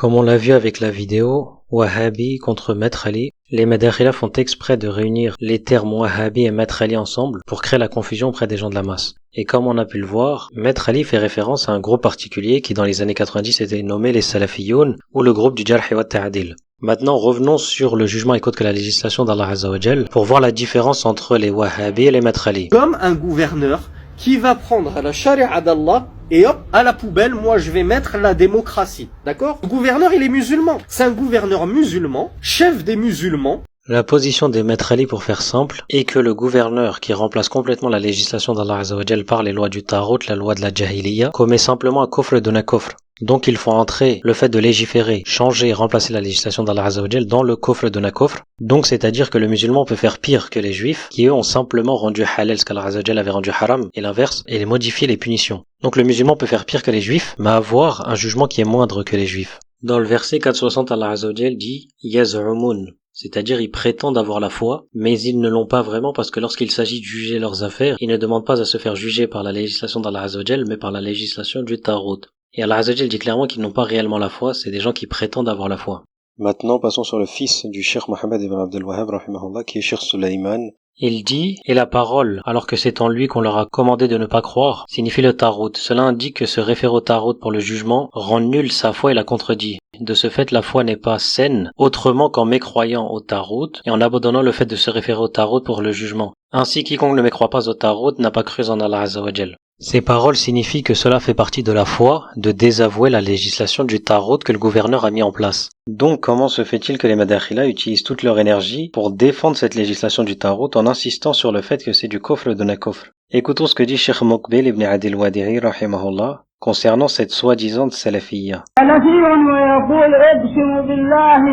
Comme on l'a vu avec la vidéo, Wahhabi contre Maître Ali, les Madakhila font exprès de réunir les termes Wahhabi et Maître Ali ensemble pour créer la confusion auprès des gens de la masse. Et comme on a pu le voir, Maître Ali fait référence à un groupe particulier qui dans les années 90 était nommé les Salafiyoun ou le groupe du Jarh wa Ta'dil. Maintenant revenons sur le jugement et que la législation d'Allah Azza wa Jal pour voir la différence entre les Wahhabi et les Maître Ali. Comme un gouverneur qui va prendre la charia d'Allah et hop, à la poubelle, moi je vais mettre la démocratie. D'accord? Le gouverneur, il est musulman. C'est un gouverneur musulman, chef des musulmans. La position des Maître Ali, pour faire simple, est que le gouverneur qui remplace complètement la législation d'Allah Azza wa Jal par les lois du Tarout, la loi de la Jahiliya, commet simplement un kufr d'un kufr. Donc il faut entrer le fait de légiférer, changer, remplacer la législation d'Allah Azza wa Jal dans le kufr d'un kufr. Donc c'est-à-dire que le musulman peut faire pire que les juifs, qui eux ont simplement rendu halal ce qu'Allah Azza wa Jal avait rendu haram, et l'inverse, et les modifier les punitions. Donc le musulman peut faire pire que les juifs, mais avoir un jugement qui est moindre que les juifs. Dans le verset 460, Allah Azza wa Jal dit « Yaz'umun », c'est-à-dire ils prétendent avoir la foi, mais ils ne l'ont pas vraiment parce que lorsqu'il s'agit de juger leurs affaires, ils ne demandent pas à se faire juger par la législation d'Allah Azza wa Jal, mais par la législation du Tarout. Et Allah Azza wa Jal dit clairement qu'ils n'ont pas réellement la foi, c'est des gens qui prétendent avoir la foi. Maintenant, passons sur le fils du Cheikh Mohammed ibn Abdel Wahhab, rahimahullah, qui est Cheikh Sulayman. Il dit, et la parole, alors que c'est en lui qu'on leur a commandé de ne pas croire, signifie le Tarout. Cela indique que se référer au Tarout pour le jugement rend nulle sa foi et la contredit. De ce fait, la foi n'est pas saine, autrement qu'en mécroyant au Tarout et en abandonnant le fait de se référer au Tarout pour le jugement. Ainsi, quiconque ne mécroit pas au Tarout n'a pas cru en Allah Azza wa Jal. Ces paroles signifient que cela fait partie de la foi, de désavouer la législation du Tarout que le gouverneur a mis en place. Donc comment se fait-il que les Madakhila utilisent toute leur énergie pour défendre cette législation du Tarout en insistant sur le fait que c'est du kufr d'un kufr? Écoutons ce que dit Cheikh Muqbil ibn Adil Wadi'i rahimahullah concernant cette soi-disant salafiyya. ويقول اقسم بالله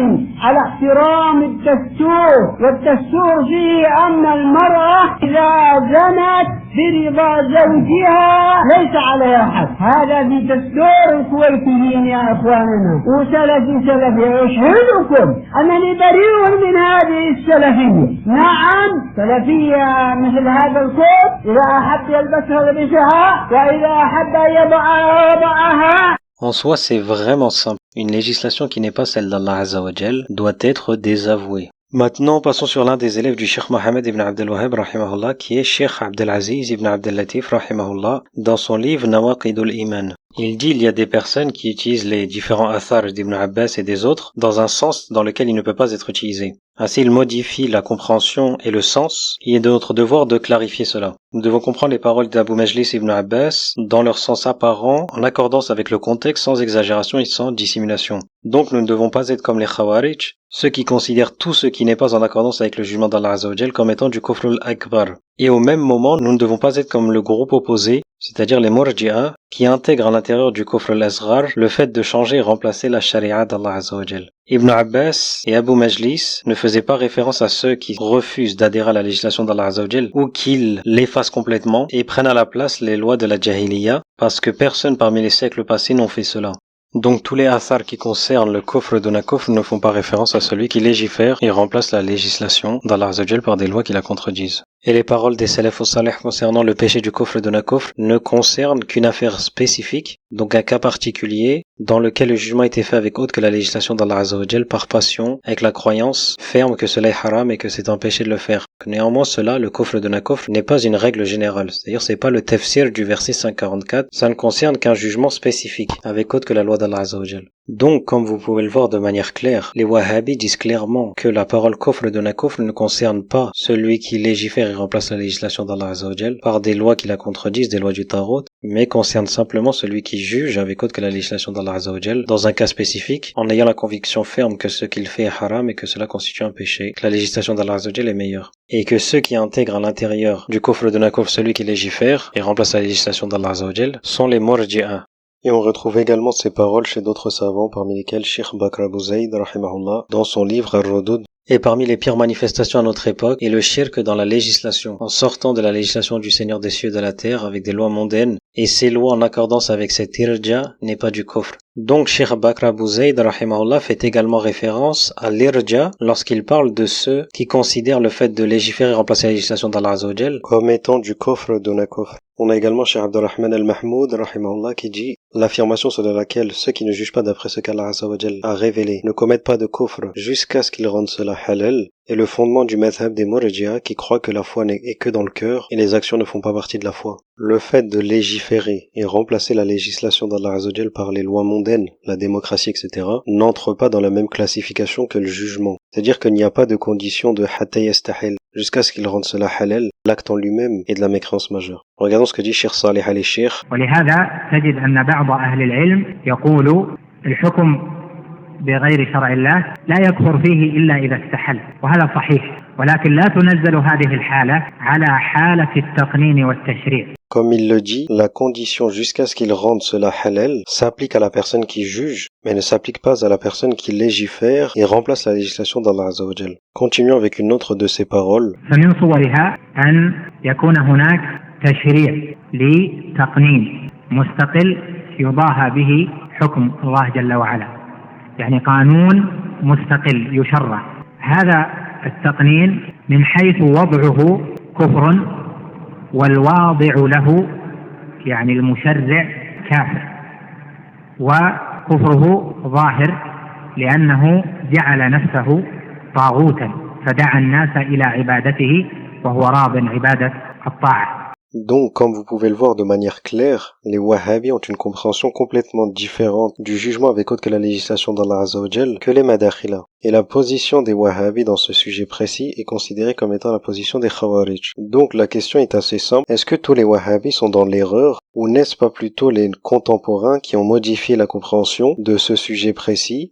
على احترام الدستور والدستور فيه أن المرأة إذا زنت برضا زوجها ليس عليها حد. هذا في دستور الكويتيين يا اخواننا وسلفي اشهدكم انني بريء من هذه السلفيه. نعم سلفيه مثل هذا الكوت اذا احب يلبسها لبسها واذا احب يضعها وضعها. En soi, c'est vraiment simple. Une législation qui n'est pas celle d'Allah Azza wa Jal doit être désavouée. Maintenant, passons sur l'un des élèves du Cheikh Mohammed ibn Abdel Wahhab, rahimahullah, qui est Cheikh Abdel Aziz ibn Abdel Latif, rahimahullah, dans son livre Nawaqidul Iman. Il dit il y a des personnes qui utilisent les différents athars d'Ibn Abbas et des autres dans un sens dans lequel il ne peut pas être utilisé. Ainsi, il modifie la compréhension et le sens. Il est de notre devoir de clarifier cela. Nous devons comprendre les paroles d'Abu Majlis ibn Abbas dans leur sens apparent, en accordance avec le contexte, sans exagération et sans dissimulation. Donc, nous ne devons pas être comme les Khawarij, ceux qui considèrent tout ce qui n'est pas en accordance avec le jugement d'Allah Azza wa Jal comme étant du kufr al-akbar. Et au même moment, nous ne devons pas être comme le groupe opposé, c'est-à-dire les Murji'a, qui intègrent à l'intérieur du kufr al-asghar le fait de changer et remplacer la sharia d'Allah Azza wa Jal. Ibn Abbas et Abu Majlis ne faisaient pas référence à ceux qui refusent d'adhérer à la législation d'Allah Azza wa Jal ou qu'ils l'effacent complètement et prennent à la place les lois de la Jahiliya parce que personne parmi les siècles passés n'ont fait cela. Donc tous les athars qui concernent le kufr d'un kufr ne font pas référence à celui qui légifère et remplace la législation d'Allah Azza wa Jal par des lois qui la contredisent. Et les paroles des salaf au salih concernant le péché du kufr d'un kufr ne concernent qu'une affaire spécifique, donc un cas particulier, dans lequel le jugement a été fait avec autre que la législation d'Allah Azza wa Jal par passion, avec la croyance ferme que cela est haram et que c'est un péché de le faire. Néanmoins cela, le kufr d'un kufr, n'est pas une règle générale, c'est-à-dire c'est pas le tafsir du verset 544, ça ne concerne qu'un jugement spécifique, avec autre que la loi d'Allah Azza wa Jal. Donc, comme vous pouvez le voir de manière claire, les Wahhabis disent clairement que la parole kufr d'un kufr ne concerne pas celui qui légifère et remplace la législation d'Allah Azza wa Jal par des lois qui la contredisent, des lois du Tarout, mais concerne simplement celui qui juge avec autre que la législation d'Allah Azza wa Jal dans un cas spécifique, en ayant la conviction ferme que ce qu'il fait est haram et que cela constitue un péché, que la législation d'Allah Azza wa Jal est meilleure. Et que ceux qui intègrent à l'intérieur du kufr d'un kufr celui qui légifère et remplace la législation d'Allah Azza wa Jal sont les Murji'a. Et on retrouve également ces paroles chez d'autres savants, parmi lesquels Cheikh Bakr Abu Zayd, rahimahullah, dans son livre Ar-Rudud Et parmi les pires manifestations à notre époque est le shirk dans la législation, en sortant de la législation du Seigneur des cieux et de la terre avec des lois mondaines, et ces lois en accordance avec cette irja n'est pas du kufr. Donc Cheikh Bakr Abu Zayd rahimahullah fait également référence à l'irja lorsqu'il parle de ceux qui considèrent le fait de légiférer et remplacer la législation d'Allah Azza wa Jal comme étant du kufr duna kufr. On a également Cheikh Abdurrahman al-Mahmoud rahimahullah qui dit l'affirmation selon laquelle ceux qui ne jugent pas d'après ce qu'Allah Azza wa Jal a révélé ne commettent pas de kufr jusqu'à ce qu'ils rendent cela halal est le fondement du madhab des Murji'a qui croient que la foi n'est que dans le cœur et les actions ne font pas partie de la foi. Le fait de légiférer et remplacer la législation d'Allah Azza wa Jal par les lois mondaines, la démocratie, etc., n'entre pas dans la même classification que le jugement. C'est-à-dire qu'il n'y a pas de condition de hatta yastahil jusqu'à ce qu'il rende cela halal. L'acte en lui-même est de la mécréance majeure. Regardons ce que dit Cheikh Salih al-Sheikh. ولهذا تجد أن بعض أهل العلم يقول الحكم بغير شرع الله لا يكفر فيه إلا إذا استحل وهذا صحيح ولكن لا تنزل هذه الحالة على حالة التقنين والتشريع. Comme il le dit, la condition jusqu'à ce qu'il rende cela halal s'applique à la personne qui juge, mais ne s'applique pas à la personne qui légifère et remplace la législation d'Allah Azza wa Jal. Continuons avec une autre de ses paroles. فمن صورها أن يكون هناك تشريع لتقنين مستقل يضاهى به حكم الله جل وعلا يعني قانون مستقل يشرع هذا التقنين من حيث وضعه كفر والواضع له يعني المشرع كافر وكفره ظاهر لأنه جعل نفسه طاغوتا فدعا الناس إلى عبادته وهو راض عبادة الطاعة. Donc, comme vous pouvez le voir de manière claire, les Wahhabis ont une compréhension complètement différente du jugement avec autre que la législation d'Allah Azza wa Jal que les Madakhila. Et la position des Wahhabis dans ce sujet précis est considérée comme étant la position des Khawarij. Donc, la question est assez simple. Est-ce que tous les Wahhabis sont dans l'erreur ou n'est-ce pas plutôt les contemporains qui ont modifié la compréhension de ce sujet précis